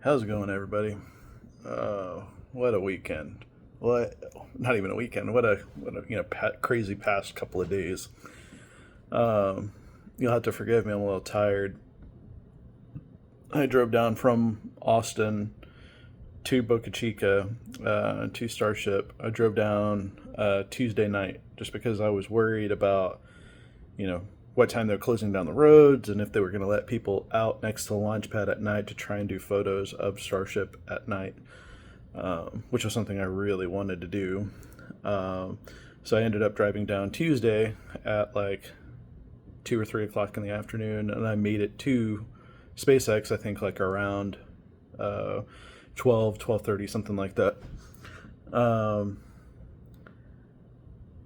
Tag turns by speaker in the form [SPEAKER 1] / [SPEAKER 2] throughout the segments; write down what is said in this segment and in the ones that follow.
[SPEAKER 1] How's it going, everybody? What a weekend! What? Not even a weekend. What a crazy past couple of days. You'll have to forgive me. I'm a little tired. I drove down from Austin to Boca Chica, to Starship. I drove down Tuesday night just because I was worried about you know what time they're closing down the roads and if they were going to let people out next to the launch pad at night to try and do photos of Starship at night, which was something I really wanted to do. So I ended up driving down Tuesday at like 2 or 3 o'clock in the afternoon, and I made it to SpaceX. I think like around 12:30, something like that. Um,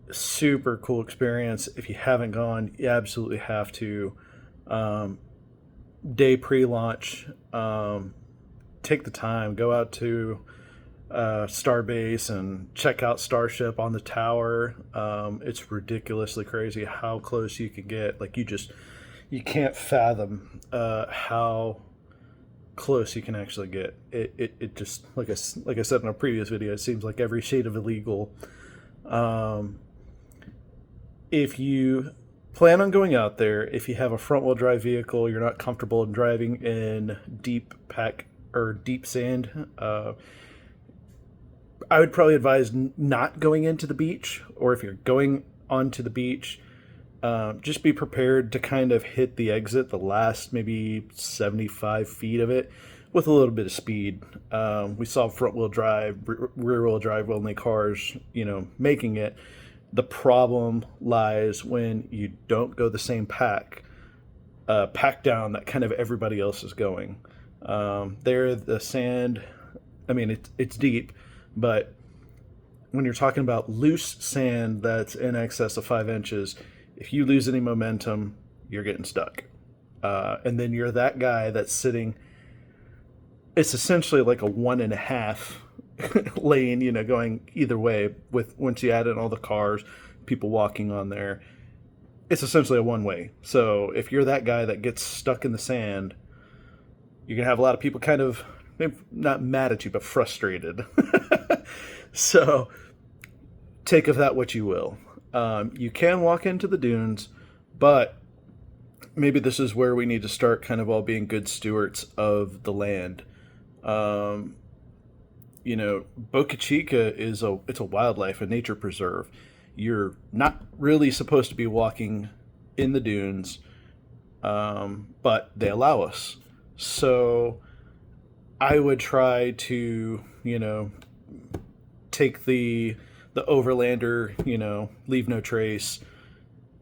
[SPEAKER 1] Super cool experience. If you haven't gone, you absolutely have to. Um, Day pre-launch, take the time, go out to Starbase and check out Starship on the tower. It's ridiculously crazy how close you can get. Like you can't fathom how close you can actually get. It just like I said in a previous video, it seems like every shade of illegal. Um, if you plan on going out there, if you have a front wheel drive vehicle, you're not comfortable in driving in deep pack or deep sand, I would probably advise not going into the beach, or if you're going onto the beach, just be prepared to kind of hit the exit, the last maybe 75 feet of it, with a little bit of speed. We saw front wheel drive, rear wheel drive only cars, making it. The problem lies when you don't go the same pack down that kind of everybody else is going. There, the sand, I mean, it's deep, but when you're talking about loose sand that's in excess of 5 inches, if you lose any momentum, you're getting stuck. And then you're that guy that's sitting, it's essentially like a 1.5 lane, going either way. With once you add in all the cars, people walking on there, it's essentially a one way. So if you're that guy that gets stuck in the sand, you're gonna have a lot of people kind of maybe not mad at you, but frustrated. So take of that what you will. You can walk into the dunes, but maybe this is where we need to start kind of all being good stewards of the land. Um, Boca Chica it's a wildlife, a nature preserve. You're not really supposed to be walking in the dunes, but they allow us. So I would try to, take the overlander, leave no trace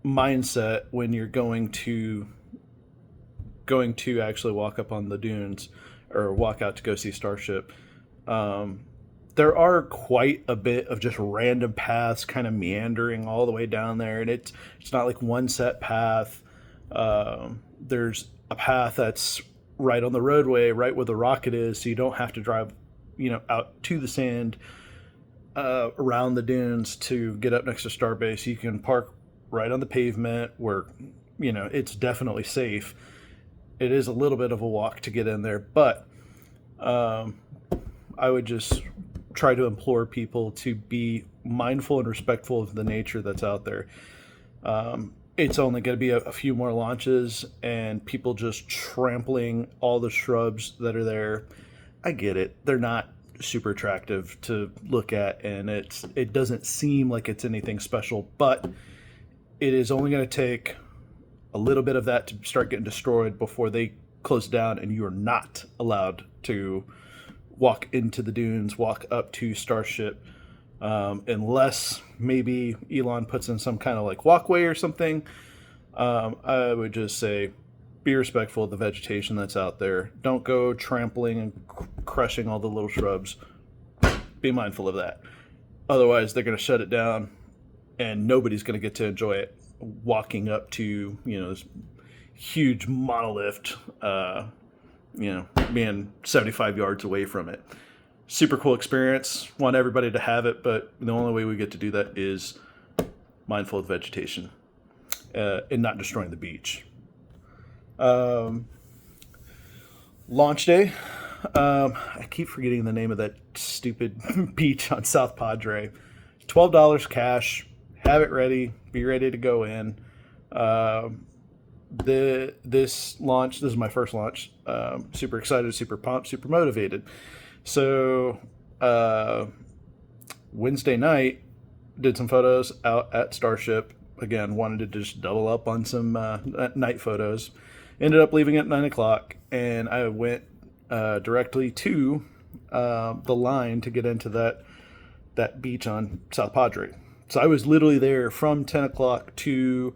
[SPEAKER 1] mindset when you're going to actually walk up on the dunes or walk out to go see Starship. There are quite a bit of just random paths kind of meandering all the way down there, and it's not like one set path. There's a path that's right on the roadway, right where the rocket is, so you don't have to drive, out to the sand, around the dunes to get up next to Starbase. You can park right on the pavement where, it's definitely safe. It is a little bit of a walk to get in there, but I would just try to implore people to be mindful and respectful of the nature that's out there. It's only going to be a few more launches and people just trampling all the shrubs that are there. I get it. They're not super attractive to look at, and it doesn't seem like it's anything special, but it is only going to take a little bit of that to start getting destroyed before they close down and you are not allowed to walk into the dunes, walk up to Starship, unless maybe Elon puts in some kind of like walkway or something. I would just say be respectful of the vegetation that's out there. Don't go trampling and crushing all the little shrubs. Be mindful of that. Otherwise, they're going to shut it down and nobody's going to get to enjoy it walking up to, this huge monolith, being 75 yards away from it. Super cool experience. Want everybody to have it, but the only way we get to do that is mindful of vegetation, and not destroying the beach. Launch day. I keep forgetting the name of that stupid beach on South Padre. $12 cash. Have it ready. Be ready to go in. This launch. This is my first launch. Super excited, super pumped, super motivated. So Wednesday night, did some photos out at Starship. Again, wanted to just double up on some night photos. Ended up leaving at 9 o'clock, and I went directly to the line to get into that beach on South Padre. So I was literally there from 10 o'clock to.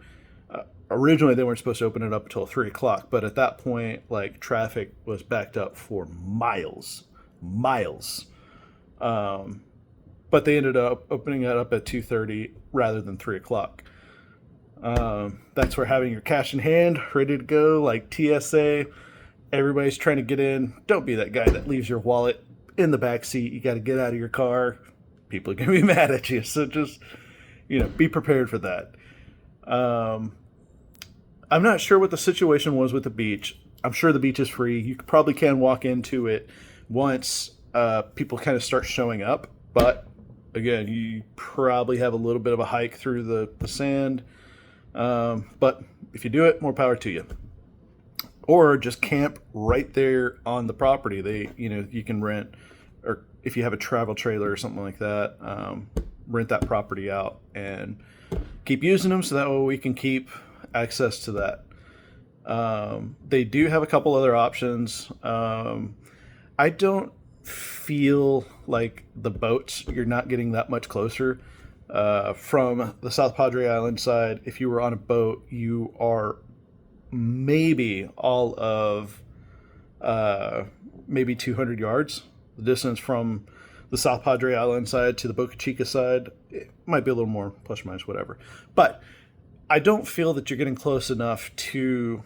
[SPEAKER 1] Originally, they weren't supposed to open it up until 3 o'clock, but at that point, like, traffic was backed up for miles. But they ended up opening it up at 2:30 rather than 3 o'clock. That's where having your cash in hand, ready to go, like TSA. Everybody's trying to get in. Don't be that guy that leaves your wallet in the back seat. You got to get out of your car. People are gonna be mad at you. So just, be prepared for that. I'm not sure what the situation was with the beach. I'm sure the beach is free. You probably can walk into it once people kind of start showing up. But again, you probably have a little bit of a hike through the sand. But if you do it, more power to you. Or just camp right there on the property. You can rent, or if you have a travel trailer or something like that, rent that property out and keep using them so that way we can keep access to that. They do have a couple other options. I don't feel like the boats, you're not getting that much closer from the South Padre Island side. If you were on a boat, you are maybe all of maybe 200 yards. The distance from the South Padre Island side to the Boca Chica side, it might be a little more, plus or minus, whatever. But I don't feel that you're getting close enough to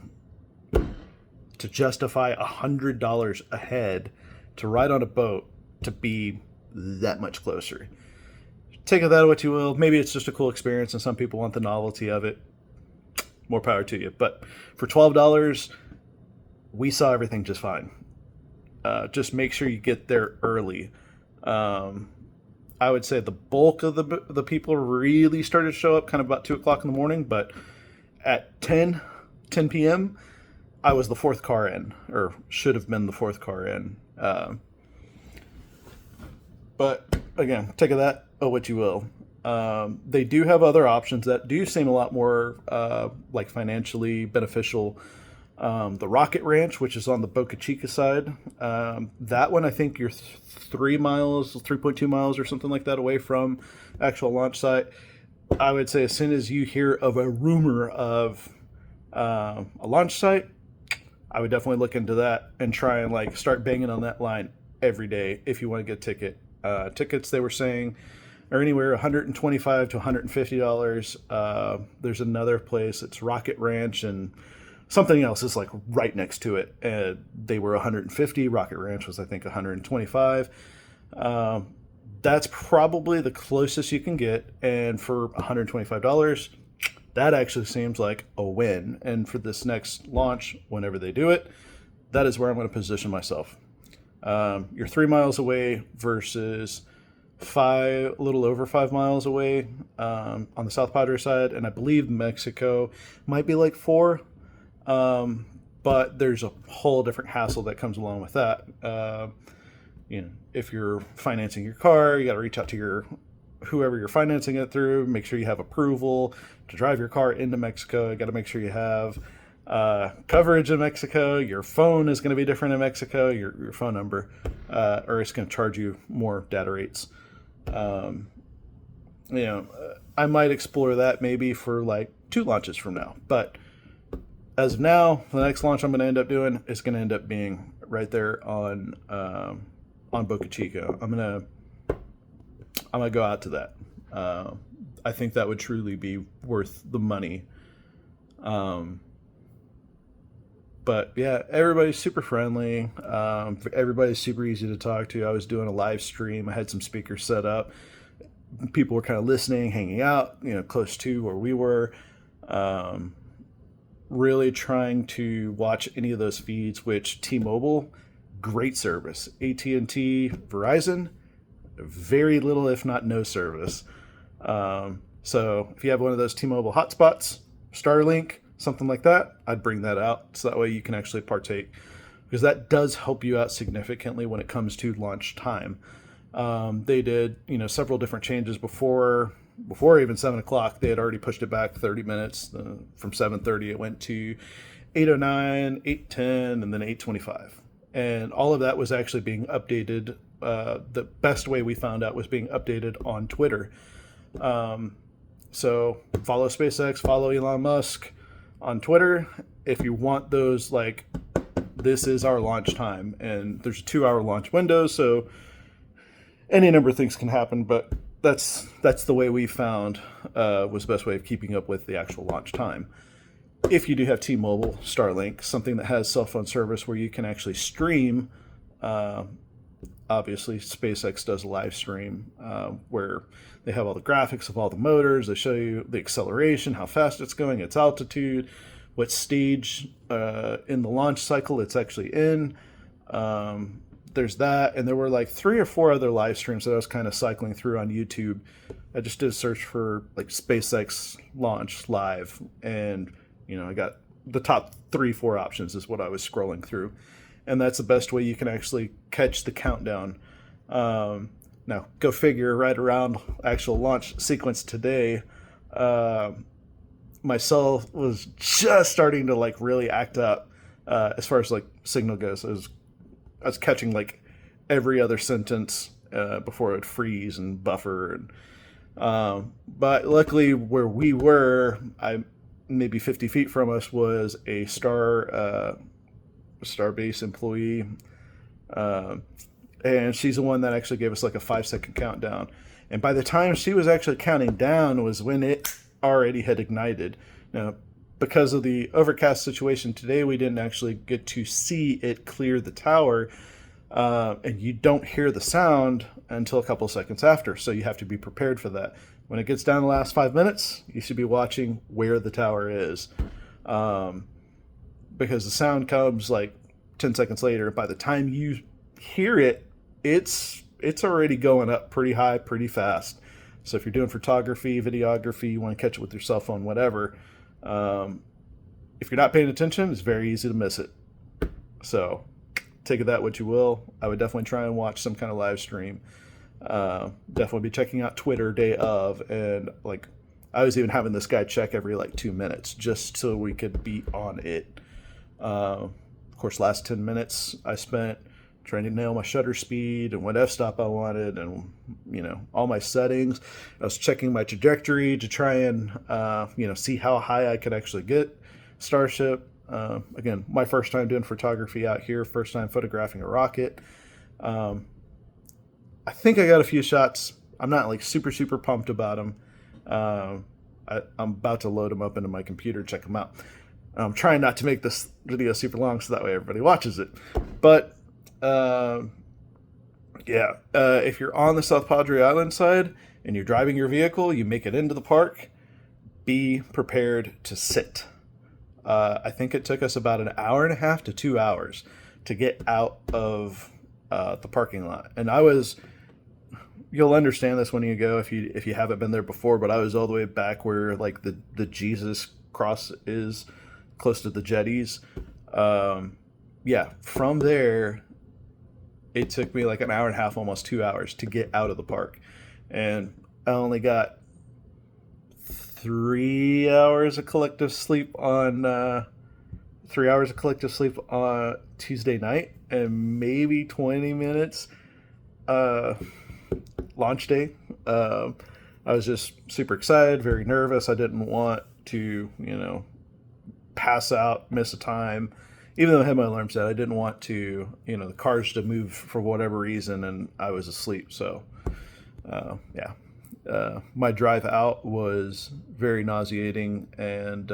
[SPEAKER 1] justify $100 a head to ride on a boat to be that much closer. Take of that what you will. Maybe it's just a cool experience and some people want the novelty of it. More power to you. But for $12, we saw everything just fine. Just make sure you get there early. I would say the bulk of the people really started to show up kind of about 2 o'clock in the morning, but at 10 p.m., I was the fourth car in, or should have been the fourth car in. But again, take of that what you will. They do have other options that do seem a lot more like financially beneficial. The Rocket Ranch, which is on the Boca Chica side, that one I think you're 3.2 miles or something like that away from actual launch site. I would say as soon as you hear of a rumor of a launch site, I would definitely look into that and try and start banging on that line every day if you want to get a ticket. Tickets, they were saying, are anywhere $125 to $150. There's another place, it's Rocket Ranch, and something else is right next to it. They were $150. Rocket Ranch was, I think, $125. That's probably the closest you can get. And for $125, that actually seems like a win. And for this next launch, whenever they do it, that is where I'm going to position myself. You're 3 miles away versus a little over 5 miles away on the South Padre side. And I believe Mexico might be 4. But there's a whole different hassle that comes along with that. If you're financing your car, you got to reach out to whoever you're financing it through, make sure you have approval to drive your car into Mexico. You got to make sure you have coverage in Mexico. Your phone is going to be different in Mexico, your phone number, or it's going to charge you more data rates. I might explore that maybe for 2 launches from now, but as of now, the next launch I'm going to end up doing is going to end up being right there on Boca Chica. I'm gonna go out to that. I think that would truly be worth the money. But yeah, everybody's super friendly. Everybody's super easy to talk to. I was doing a live stream. I had some speakers set up. People were kind of listening, hanging out, close to where we were. Really trying to watch any of those feeds, which T-Mobile great service. AT&T, Verizon, very little, if not no service. So if you have one of those T-Mobile hotspots, Starlink, something like that, I'd bring that out so that way you can actually partake, because that does help you out significantly when it comes to launch time. They did, several different changes before even 7 o'clock. They had already pushed it back 30 minutes. From 7:30, it went to 8:09, 8:10, and then 8:25. And all of that was actually being updated. The best way we found out was being updated on Twitter. So follow SpaceX, follow Elon Musk on Twitter if you want those, like, this is our launch time. And there's a 2-hour launch window, so any number of things can happen, but that's the way we found was the best way of keeping up with the actual launch time. If you do have T-Mobile, Starlink, something that has cell phone service where you can actually stream, obviously SpaceX does a live stream where they have all the graphics of all the motors. They show you the acceleration, how fast it's going, its altitude, what stage in the launch cycle it's actually in. There's that, and there were like 3 or 4 other live streams that I was kind of cycling through on YouTube. I just did a search for like SpaceX launch live, and I got the top 3-4 options is what I was scrolling through, and that's the best way you can actually catch the countdown. Now, go figure, right around actual launch sequence today, my cell was just starting to like really act up as far as like signal goes. I was catching like every other sentence before it would freeze and buffer. But luckily, where we were, maybe 50 feet from us, was a Starbase employee, and she's the one that actually gave us like a 5-second countdown. And by the time she was actually counting down was when it already had ignited. Now, because of the overcast situation today, we didn't actually get to see it clear the tower, and you don't hear the sound until a couple of seconds after, so you have to be prepared for that. When it gets down the last 5 minutes, you should be watching where the tower is, because the sound comes like 10 seconds later. By the time you hear it, it's already going up pretty high, pretty fast. So if you're doing photography, videography, you want to catch it with your cell phone, whatever, if you're not paying attention, it's very easy to miss it. So take of that what you will. I would definitely try and watch some kind of live stream. Definitely be checking out Twitter day of, and like I was even having this guy check every like 2 minutes just so we could be on it. Of course, last 10 minutes I spent trying to nail my shutter speed and what f-stop I wanted, and all my settings. I was checking my trajectory to try and see how high I could actually get Starship. Again, my first time doing photography out here, first time photographing a rocket. I think I got a few shots. I'm not like super pumped about them. I'm about to load them up into my computer, check them out. I'm trying not to make this video super long so that way everybody watches it. But if you're on the South Padre Island side and you're driving your vehicle, you make it into the park, be prepared to sit. I think it took us about an hour and a half to 2 hours to get out of the parking lot. And you'll understand this when you go if you haven't been there before, but I was all the way back where like the Jesus cross is, close to the jetties. From there, it took me like an hour and a half, almost 2 hours to get out of the park. And I only got 3 hours of collective sleep on 3 hours of collective sleep on Tuesday night, and maybe 20 minutes launch day. I was just super excited, very nervous. I didn't want to, pass out, miss a time. Even though I had my alarm set, I didn't want to, the cars to move for whatever reason, and I was asleep. So, my drive out was very nauseating, and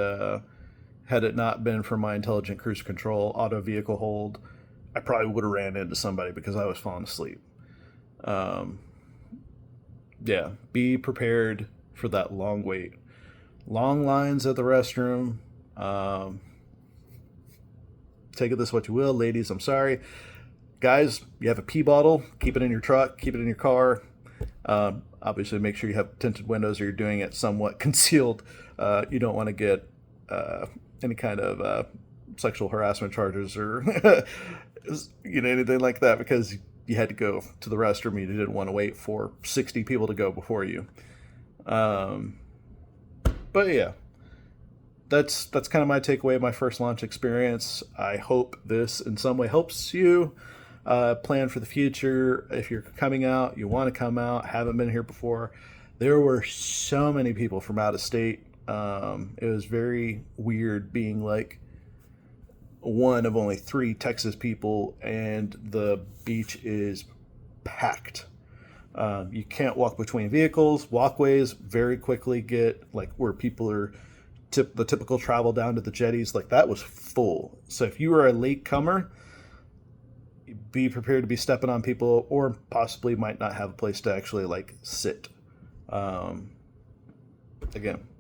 [SPEAKER 1] had it not been for my intelligent cruise control auto vehicle hold, I probably would have ran into somebody because I was falling asleep. Be prepared for that long wait. Long lines at the restroom. Take it this what you will, ladies, I'm sorry. guys, you have a pee bottle, keep it in your truck, keep it in your car. Obviously, make sure you have tinted windows or you're doing it somewhat concealed. You don't want to get any kind of sexual harassment charges or anything like that because you had to go to the restroom. You didn't want to wait for 60 people to go before you. But yeah, that's kind of my takeaway of my first launch experience. I hope this in some way helps you plan for the future. If you're coming out, you want to come out, haven't been here before. There were so many people from out of state. It was very weird being like one of only 3 Texas people, and the beach is packed. You can't walk between vehicles. Walkways very quickly get like where people are the typical travel down to the jetties. Like that was full. So if you were a late comer, be prepared to be stepping on people, or possibly might not have a place to actually like sit. Again,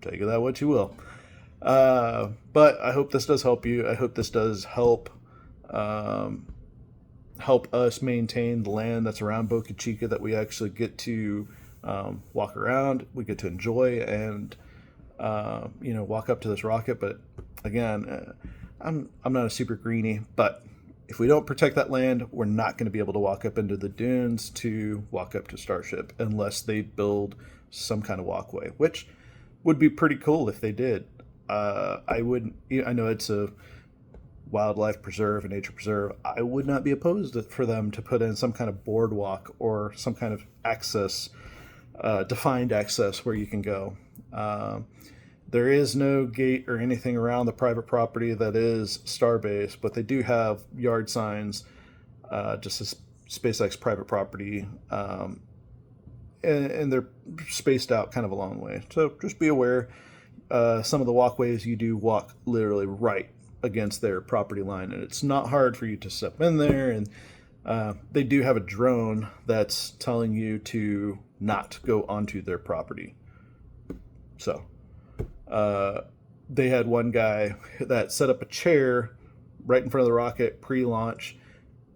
[SPEAKER 1] take of that what you will. But I hope this does help you. I hope this does help help us maintain the land that's around Boca Chica that we actually get to walk around, we get to enjoy, and walk up to this rocket. But again, I'm not a super greenie, but if we don't protect that land, we're not going to be able to walk up into the dunes to walk up to Starship unless they build some kind of walkway, which would be pretty cool if they did. I know it's a wildlife preserve, a nature preserve. I would not be opposed for them to put in some kind of boardwalk or some kind of access, defined access where you can go. There is no gate or anything around the private property that is Starbase, but they do have yard signs, just as SpaceX private property, and they're spaced out kind of a long way. So just be aware. Some of the walkways you do walk literally right against their property line, and it's not hard for you to step in there. And they do have a drone that's telling you to not go onto their property. So they had one guy that set up a chair right in front of the rocket pre-launch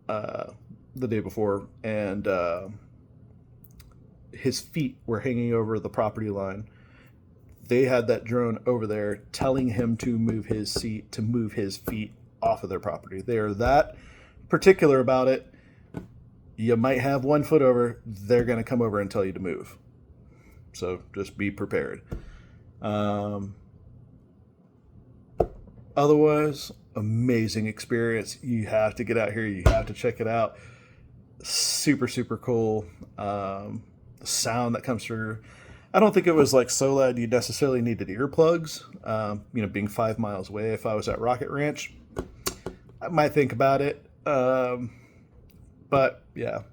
[SPEAKER 1] the day before, and his feet were hanging over the property line. They had that drone over there telling him to move his seat, to move his feet off of their property. They are that particular about it. You might have 1 foot over, they're going to come over and tell you to move. So just be prepared. Otherwise, amazing experience. You have to get out here. You have to check it out. Super, super cool. The sound that comes through. I don't think it was like so loud you necessarily needed earplugs. Being 5 miles away, if I was at Rocket Ranch, I might think about it. But yeah,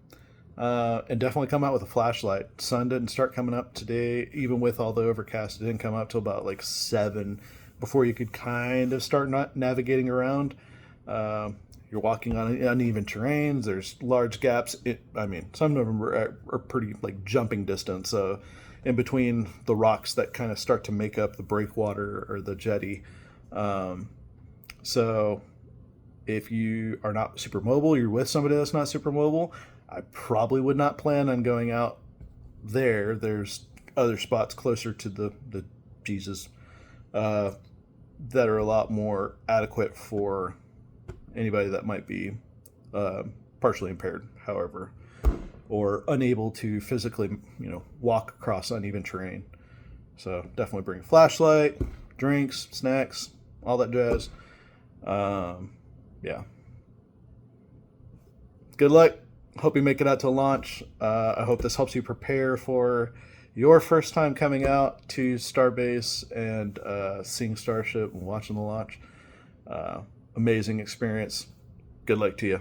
[SPEAKER 1] and definitely come out with a flashlight. Sun didn't start coming up today, even with all the overcast. It didn't come up till about like 7 before you could kind of start navigating around. You're walking on uneven terrains. There's large gaps. Some of them are pretty like jumping distance. So in between the rocks that kind of start to make up the breakwater or the jetty. So if you are not super mobile, you're with somebody that's not super mobile, I probably would not plan on going out there. There's other spots closer to the Jesus that are a lot more adequate for anybody that might be partially impaired, however, or unable to physically, walk across uneven terrain. So definitely bring a flashlight, drinks, snacks, all that jazz. Yeah. Good luck. Hope you make it out to launch. I hope this helps you prepare for your first time coming out to Starbase and seeing Starship and watching the launch. Amazing experience. Good luck to you.